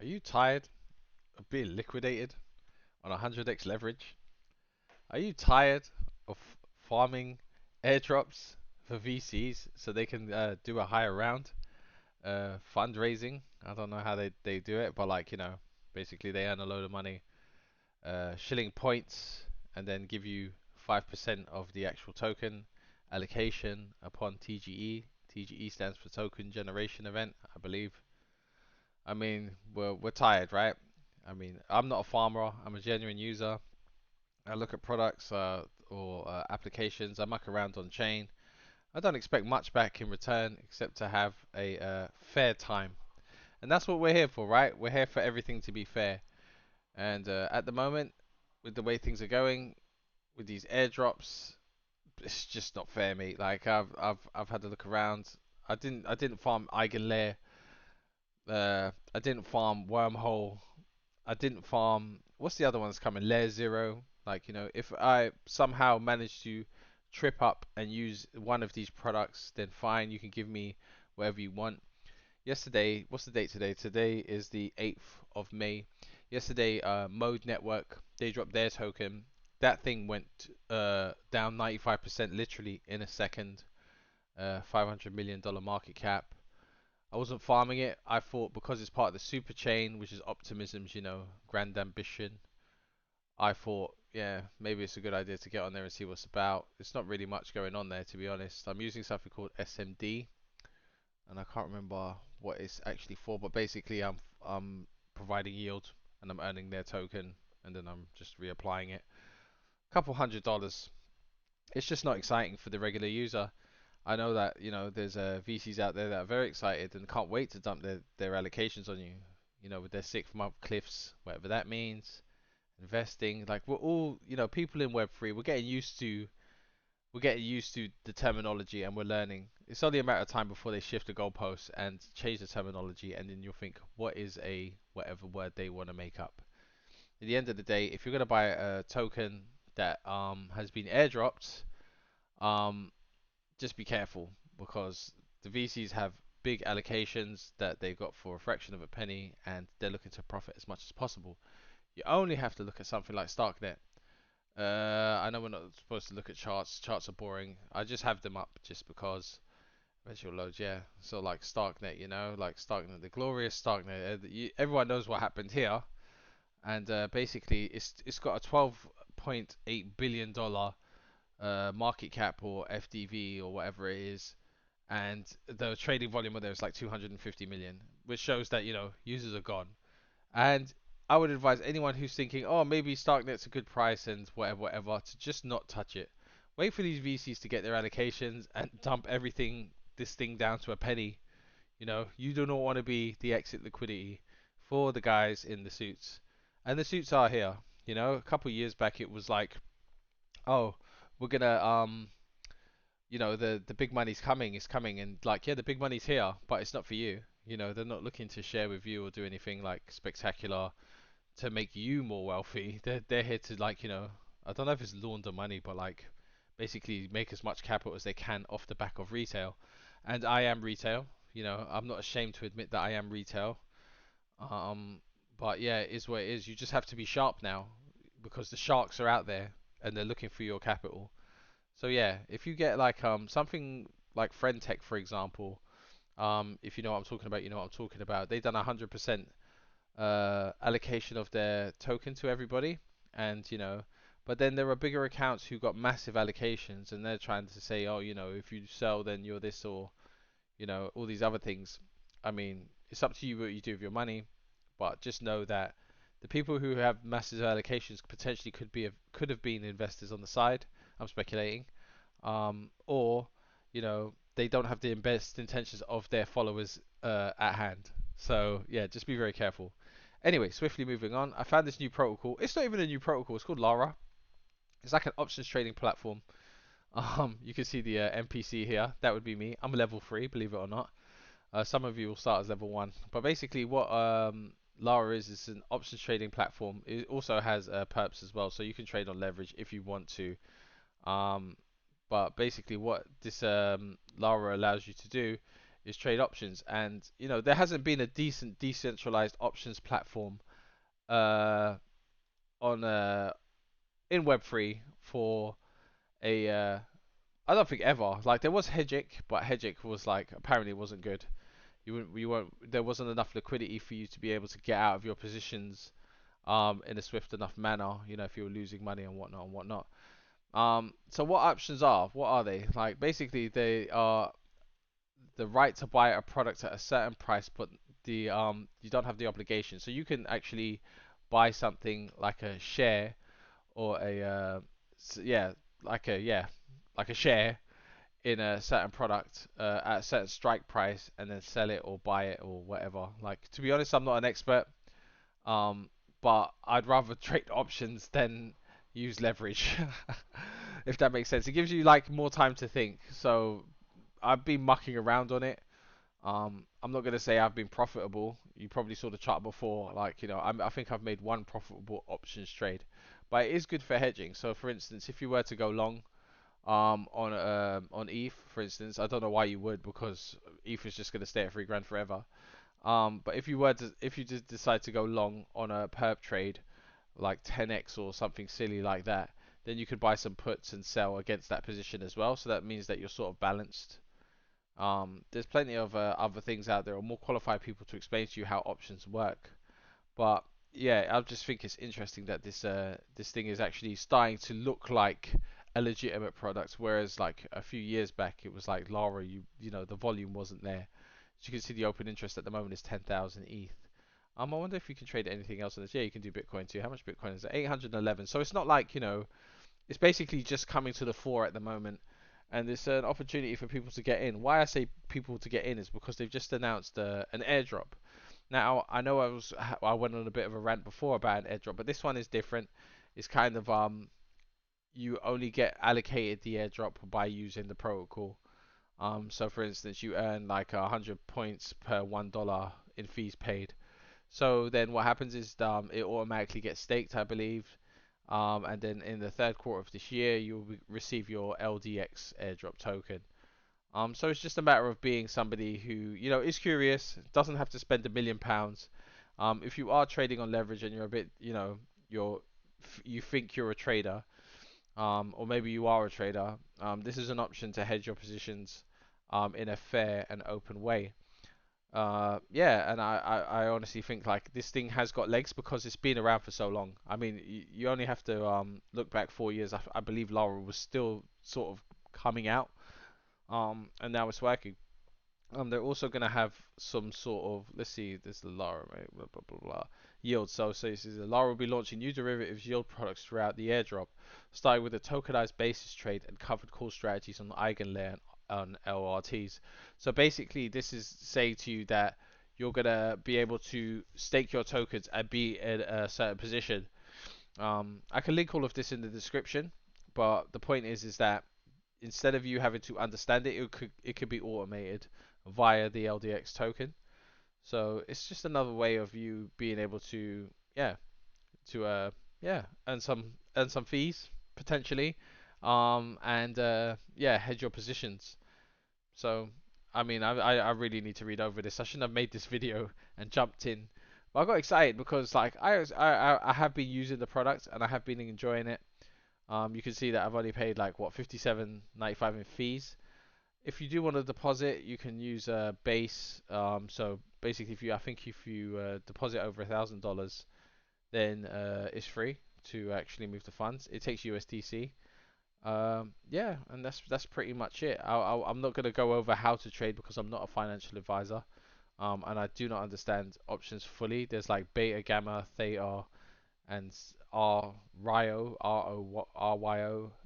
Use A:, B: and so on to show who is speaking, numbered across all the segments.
A: Are you tired of being liquidated on 100x leverage? Are you tired of farming airdrops for VCs so they can do a higher round? Fundraising. I don't know how they do it, but like, basically they earn a load of money, shilling points, and then give you 5% of the actual token allocation upon TGE. TGE stands for Token Generation Event, I believe. I mean, we're tired, right? I mean, I'm not a farmer. I'm a genuine user. I look at products or applications. I muck around on chain. I don't expect much back in return except to have a fair time. And that's what we're here for, right? We're here for everything to be fair. And at the moment, with the way things are going, with these airdrops, it's just not fair, mate. Like I've had to look around. I didn't farm Eigenlayer. I didn't farm Wormhole. I didn't farm. What's the other ones coming? Layer Zero. Like, if I somehow manage to trip up and use one of these products, then fine, you can give me whatever you want. Yesterday, what's the date today? Today is the 8th of May. Yesterday, Mode Network, they dropped their token. That thing went down 95% literally in a second. $500 million market cap. I wasn't farming it. I thought because it's part of the super chain, which is Optimism's, grand ambition. I thought, yeah, maybe it's a good idea to get on there and see what's about. It's not really much going on there, to be honest. I'm using something called SMD, and I can't remember what it's actually for, but basically I'm providing yield and I'm earning their token, and then I'm just reapplying it. Couple $100. It's just not exciting for the regular user. I know that there's VCs out there that are very excited and can't wait to dump their allocations on you. With their 6 month cliffs, whatever that means. Investing, like we're all, people in Web3. We're getting used to the terminology and we're learning. It's only a matter of time before they shift the goalposts and change the terminology, and then you'll think, what is a whatever word they want to make up? At the end of the day, if you're gonna buy a token that has been airdropped, um just be careful because the VCs have big allocations that they got for a fraction of a penny, and they're looking to profit as much as possible. You only have to look at something like Starknet. I know we're not supposed to look at charts. Charts are boring. I just have them up just because. Eventual loads, yeah. So like Starknet, like Starknet, the glorious Starknet. Everyone knows what happened here, and basically it's got a 12.8 billion dollar market cap or FDV or whatever it is, and the trading volume of there is like 250 million, which shows that users are gone. And I would advise anyone who's thinking, oh, maybe Starknet's a good price and whatever, whatever, to just not touch it. Wait for these VCs to get their allocations and dump this thing down to a penny. You do not want to be the exit liquidity for the guys in the suits. And the suits are here. A couple of years back it was like, oh, we're gonna the big money's coming, it's coming, and like, yeah, the big money's here, but it's not for you. They're not looking to share with you or do anything like spectacular to make you more wealthy. They're here to, like, I don't know if it's launder money, but like basically make as much capital as they can off the back of retail. And I am retail. I'm not ashamed to admit that I am retail. Um, but yeah, it is what it is. You just have to be sharp now because the sharks are out there and they're looking for your capital. So yeah, if you get like something like Friend Tech, for example, if you know what I'm talking about, you know what I'm talking about. They've done 100% allocation of their token to everybody, and but then there are bigger accounts who got massive allocations, and they're trying to say, oh, if you sell, then you're this, or all these other things. I mean, it's up to you what you do with your money, but just know that the people who have massive allocations potentially could have been investors on the side. I'm speculating, or they don't have the best intentions of their followers at hand. So yeah, just be very careful. Anyway, swiftly moving on. I found this new protocol. It's not even a new protocol. It's called Lyra. It's like an options trading platform. You can see the NPC here. That would be me. I'm level 3, believe it or not. Some of you will start as level 1. But basically, what Lara is an options trading platform. It also has perps as well, so you can trade on leverage if you want to. Um, but basically, what this Lara allows you to do is trade options, and there hasn't been a decent decentralized options platform uh on in Web3 for a I don't think ever. Like there was Hedgic, but Hedgic was like apparently wasn't good. You weren't there wasn't enough liquidity for you to be able to get out of your positions in a swift enough manner. If you were losing money and whatnot and whatnot. So what options are? What are they? Like basically they are the right to buy a product at a certain price, but the you don't have the obligation. So you can actually buy something like a share or a yeah, like a share in a certain product at a certain strike price, and then sell it or buy it or whatever. Like to be honest, I'm not an expert, um, but I'd rather trade options than use leverage, if that makes sense. It gives you like more time to think. So I've been mucking around on it. I'm not gonna say I've been profitable. You probably saw the chart before. Like I think I've made one profitable options trade, but it is good for hedging. So for instance, if you were to go long on ETH, for instance, I don't know why you would, because ETH is just gonna stay at 3 grand forever. But if you did decide to go long on a perp trade, like 10x or something silly like that, then you could buy some puts and sell against that position as well. So that means that you're sort of balanced. There's plenty of other things out there, or more qualified people to explain to you how options work. But yeah, I just think it's interesting that this thing is actually starting to look like a legitimate product, whereas like a few years back it was like Lyra, the volume wasn't there. As you can see, the open interest at the moment is 10,000 ETH. I wonder if you can trade anything else on this. Yeah, you can do Bitcoin too. How much Bitcoin is it? 811. So it's not like it's basically just coming to the fore at the moment, and it's an opportunity for people to get in. Why I say people to get in is because they've just announced an airdrop. Now I know I went on a bit of a rant before about an airdrop, but this one is different. It's kind of you only get allocated the airdrop by using the protocol. So for instance, you earn like 100 points per $1 in fees paid. So then what happens is it automatically gets staked, I believe. And then in the third quarter of this year, you'll receive your LDX airdrop token. So it's just a matter of being somebody who is curious, doesn't have to spend £1 million. If you are trading on leverage and you're a bit, you think you're a trader, or maybe you are a trader, this is an option to hedge your positions, in a fair and open way. Yeah, and I honestly think like this thing has got legs because it's been around for so long. I mean, you only have to look back 4 years. I believe Laura was still sort of coming out, and now it's working. They're also going to have some sort of, let's see, this is the Lara, right? Blah, blah, blah, blah. Yield. So it says Lara will be launching new derivatives yield products throughout the airdrop, starting with a tokenized basis trade and covered call strategies on the Eigenlayer and on LRTs. So basically, this is saying to you that you're going to be able to stake your tokens and be in a certain position. I can link all of this in the description, but the point is that instead of you having to understand it, it could be automated via the LDX token. So it's just another way of you being able to yeah to earn some fees potentially, and yeah, hedge your positions. So I mean I really need to read over this. I shouldn't have made this video and jumped in. But I got excited because like I have been using the product and I have been enjoying it. You can see that I've only paid like what 57.95 in fees. If you do want to deposit, you can use a base. So basically, I think if you deposit over $1,000, then it's free to actually move the funds. It takes USDC. Yeah, and that's pretty much it. I'm not gonna go over how to trade because I'm not a financial advisor. And I do not understand options fully. There's like beta, gamma, theta, and RYO.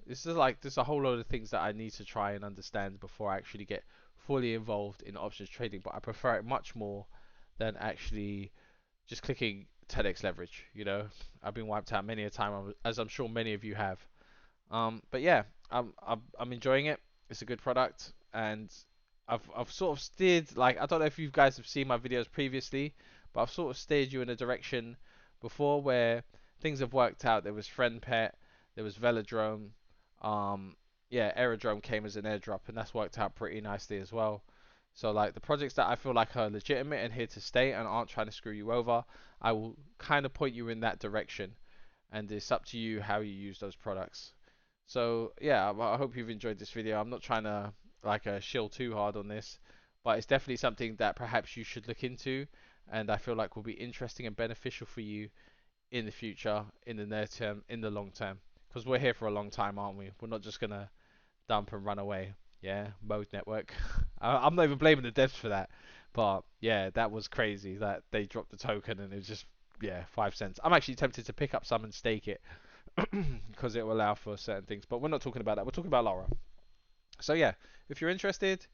A: This is like there's a whole load of things that I need to try and understand before I actually get fully involved in options trading. But I prefer it much more than actually just clicking 10x leverage. I've been wiped out many a time, as I'm sure many of you have. But yeah, I'm enjoying it. It's a good product, and I've sort of steered, like, I don't know if you guys have seen my videos previously, but I've sort of steered you in a direction before where things have worked out. There was Friend Pet, there was Velodrome, yeah, Aerodrome came as an airdrop, and that's worked out pretty nicely as well. So like the projects that I feel like are legitimate and here to stay and aren't trying to screw you over, I will kind of point you in that direction, and it's up to you how you use those products. So yeah, I hope you've enjoyed this video. I'm not trying to like shill too hard on this, but it's definitely something that perhaps you should look into, and I feel like will be interesting and beneficial for you in the future, in the near term, in the long term. Because we're here for a long time, aren't we? We're not just gonna dump and run away. Yeah, Mode Network. I'm not even blaming the devs for that, but yeah, that was crazy that they dropped the token and it was just, yeah, 5 cents. I'm actually tempted to pick up some and stake it because it will allow for certain things. But we're not talking about that. We're talking about Lyra. So yeah, if you're interested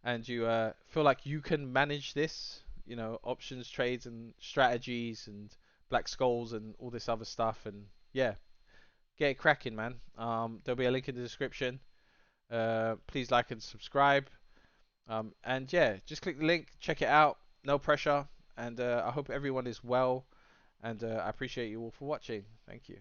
A: and you feel like you can manage this, options, trades, and strategies, and black skulls, and all this other stuff, and yeah, get it cracking, man. There'll be a link in the description. Please like and subscribe. And yeah, just click the link, check it out. No pressure. And I hope everyone is well. And I appreciate you all for watching. Thank you.